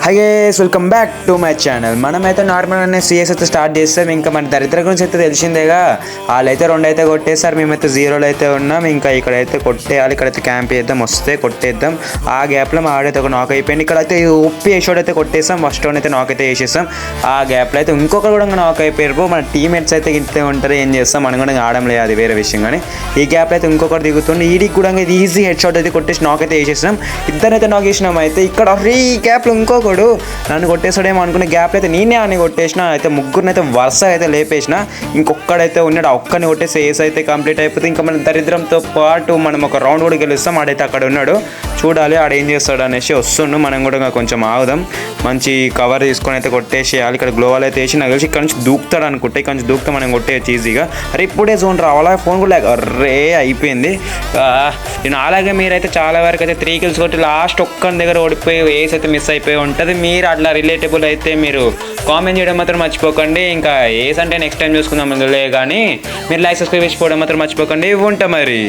Hi guys, welcome back to my channel. మనమైతే నార్మల్గానే CS అయితే స్టార్ట్ చేస్తాం. ఇంకా మన దరిద్ర గురించి అయితే తెలిసిందేగా. వాళ్ళైతే 2 అయితే కొట్టేస్తారు, మేమైతే 0లో అయితే ఉన్నాం. ఇంకా ఇక్కడైతే కొట్టేయాలి, ఇక్కడైతే క్యాంప్ చేద్దాం, వస్తే కొట్టేద్దాం. ఆ గ్యాప్లో మా ఆడైతే ఒక నాక్ అయిపోయింది. ఇక్కడైతే ఉప్పి వేసోడు అయితే కొట్టేస్తాం, ఫస్ట్ వన్ అయితే నాక్ అయితే వేసేస్తాం. ఆ గ్యాప్లో అయితే ఇంకొకరు కూడా నాక్ అయిపోయారు. మన టీమేట్స్ అయితే ఇంతే ఉంటారు, ఏం చేస్తాం, మనం కూడా ఆడడం లేదు, అది వేరే విషయం. కానీ ఈ గ్యాప్లో అయితే ఇంకొకరు దిగుతుంది, ఈడికి కూడా ఈజీ హెడ్ షాట్ అయితే కొట్టేసి నాక్ అయితే వేసేసాం. ఇద్దరైతే నాక్ వేసినాం. అయితే ఇక్కడ ఈ గ్యాప్లో ఇంకొకడు నన్ను కొట్టేసాడేమో అనుకునే గ్యాప్లో అయితే నేనే అని కొట్టేసిన. అయితే ముగ్గురిని అయితే వరుస అయితే లేపేసిన. ఇంకొక్కడైతే ఉన్నాడు, ఆ ఒక్కని కొట్టేసి ఏస్ అయితే కంప్లీట్ అయిపోతే ఇంకా మన దరిద్రంతో పాటు మనం ఒక రౌండ్ కూడా గెలుస్తాం. ఆడైతే అక్కడ ఉన్నాడు, చూడాలి ఆడ ఏం చేస్తాడు అనేసి వస్తుండు. మనం కూడా కొంచెం ఆగుదాం, మంచి కవర్ తీసుకొని అయితే కొట్టేసేయాలి. ఇక్కడ గ్లోవాల్ అయితే వేసి నాకు తెలిసి ఇక్కడ నుంచి దూకుతాడు అనుకుంటే, ఇక్కడ నుంచి దూకుతా మనం కొట్టేయచ్చు ఈజీగా. అరే ఇప్పుడే జోన్ రావాలా, ఫోన్ కూడా అర్రే అయిపోయింది. నేను అలాగే మీరైతే చాలా వరకు అయితే 3 kills కొట్టి లాస్ట్ ఒక్కని దగ్గర ఓడిపోయి ఏస్ అయితే మిస్ అయిపోయి ఉంటుంది. మీరు అట్లా రిలేటబుల్ అయితే మీరు కామెంట్ చేయడం మాత్రం మర్చిపోకండి. ఇంకా ఏస్ అంటే నెక్స్ట్ టైం చూసుకుందాం, కానీ మీరు లైక్ సబ్స్క్రైబ్ చేసుకోవడం మాత్రం మర్చిపోకండి. ఉంటా మరి.